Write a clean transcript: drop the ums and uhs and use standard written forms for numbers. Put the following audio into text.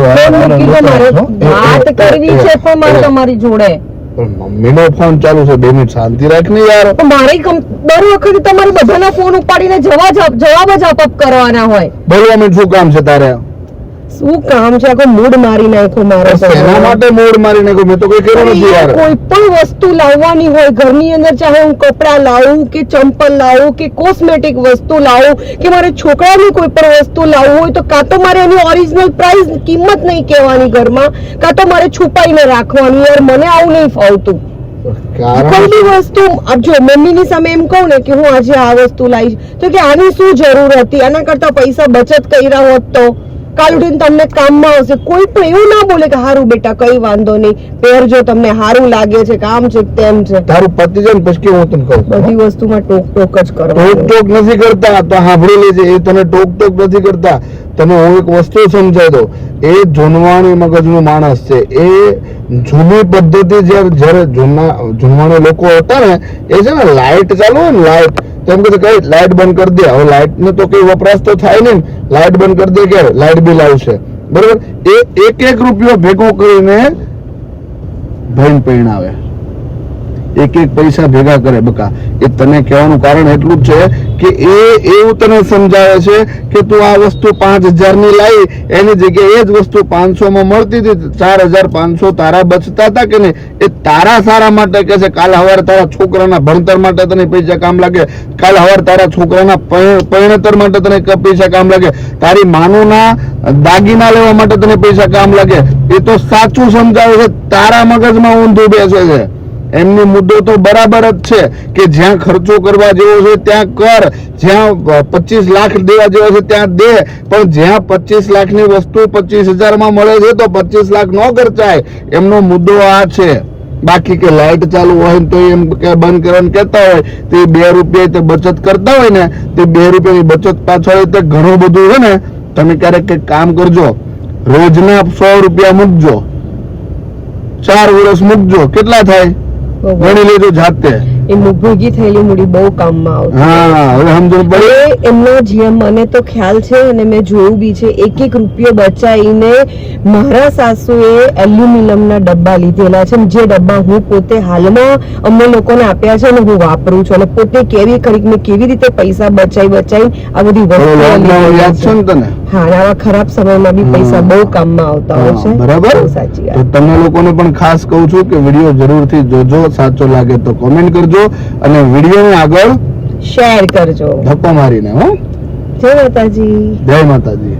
વાત કરવી છે પણ મારે તમારી જોડે મમ્મીનો ફોન ચાલુ છે, 2 મિનિટ શાંતિ રાખ ને યાર. મારે દર વખતે તમારે બધાના ફોન ઉપાડીને જવાબ જ આપપ કરવાના હોય. બોલવા મેં શું કામ છે તારે? શું કામ છે? આખો મૂડ મારી નાખ્યો મારો. એના માટે મૂડ મારી નાખ્યો? મેં તો કોઈ કર્યું નથી યાર. કોઈ પણ વસ્તુ લાવવાની હોય ઘરની અંદર, ચાહે હું કપડા લાવું કે ચંપલ લાવું કે કોસ્મેટિક વસ્તુ લાવું કે મારે છોકરાની કોઈ પણ વસ્તુ લાવવું હોય તો કાં તો મારે એની ઓરિજિનલ પ્રાઇસ કિંમત નહીં કહેવાની ઘરમાં, કાં તો મારે છુપાઈને રાખવાની. યાર મને આવું નહીં ફાવતું. કોઈ બી વસ્તુ જો મમ્મીની સામે એમ કહું ને કે હું આજે આ વસ્તુ લાવીશ તો કે આની શું જરૂર હતી, આના કરતા પૈસા બચત કર્યા હોત તો કાલ ઉઠીને તમને કામમાં આવશે. કોઈ પણ એવું ના બોલે કે હારું બેટા કઈ વાંધો નહીં, પહેરજો, તમને હારું લાગે છે, કામ છે તેમ છે. તારું પતિ છે ને પછી હું તને કહું બધી વસ્તુમાં ટોક ટોક જ કરો. ટોક નથી કરતા તો સાંભળી લેજે, એ તને ટોક નથી કરતા. તને હું એક વસ્તુ સમજાવી દઉં, એ જૂનવાણી મગજનું માણસ છે. એ જૂની પદ્ધતિ જયારે જૂનવાણી લોકો હતા ને, એ છે ને લાઇટ ચાલુ હોય ને, લાઇટ તેમ કે કઈ લાઇટ બંધ કરી દે. હવે લાઇટ ને તો કઈ વપરાશ તો થાય ને, લાઇટ બંધ કરી દે કે લાઇટ બિલ આવશે, બરોબર? એ 1 રૂપિયો ભેગો કરીને ભાઈ પરણાવે, 1 પૈસા ભેગા કરે. બકા એ તને કહેવાનું કારણ એટલું જ છે કે એ એવું તને સમજાવે છે કે તું આ વસ્તુ 5000 ની લાવી, એની જગ્યાએ એ જ વસ્તુ 500 માં મળતી હતી, 4500 તારા બચતા હતા કે નહીં, એ તારા સારા માટે કે છે. કાલ સવારે તારા છોકરાના ભણતર માટે તને પૈસા કામ લાગે, કાલ સવારે તારા છોકરાના પરિણતર માટે તને પૈસા કામ લાગે, તારી માનુના દાગીના લેવા માટે તને પૈસા કામ લાગે. એ તો સાચું સમજાવે છે, તારા મગજમાં ઊંધું બેસે છે. એમની મુદ્દો તો બરાબર જ છે કે જ્યાં ખર્ચો કરવા જેવો છે ત્યાં કર, જ્યાં 25 લાખ દેવા જેવો છે ત્યાં દે, પણ જ્યાં 25 લાખની વસ્તુ 25,000 માં મળે છે તો 25 લાખ ન ખર્ચાય. એમનો મુદ્દો આ છે. બાકી કે લાઇટ ચાલુ હોય તો એમ કે બંધ કરવાનું કહેતા હોય તો 2 રૂપિયા તે બચત કરતા હોય ને, તે 2 રૂપિયાની બચત પાછળ તે ઘણું બધું છે ને. તમે ક્યારેક કંઈક કામ કરજો, રોજના 100 રૂપિયા મૂકજો, 4 વર્ષ મૂકજો, કેટલા થાય ગણી લેજો જાતે. એ ભેગી થયેલી મૂડી બહુ કામમાં આવશે. હા, હવે સમજો પડે. એમનો જેમ મને તો ખ્યાલ છે અને મેં જોયું બી છે, 1 રૂપિયો બચાવીને મારા સાસુએ એલ્યુમિનિયમના ડબ્બા લીધેલા છે, જે ડબ્બા હું પોતે હાલમાં અમને લોકોને આપ્યા છે અને હું વાપરું છું, અને પોતે કેવી રીતે પૈસા બચાવી આ બધી વસ્તુ યાદ છે ને તને? હા, આવા ખરાબ સમયમાં બી પૈસા બહુ કામમાં આવતા હોય છે. બરાબર, સાચી વાત. તમે લોકોને પણ ખાસ કહું છું કે વિડીયો જરૂરથી જોજો, સાચો લાગે તો કોમેન્ટ કરજો અને વિડીયોને આગળ શેર કરજો, ધક્કો મારીને. હો, જય માતાજી. જય માતાજી.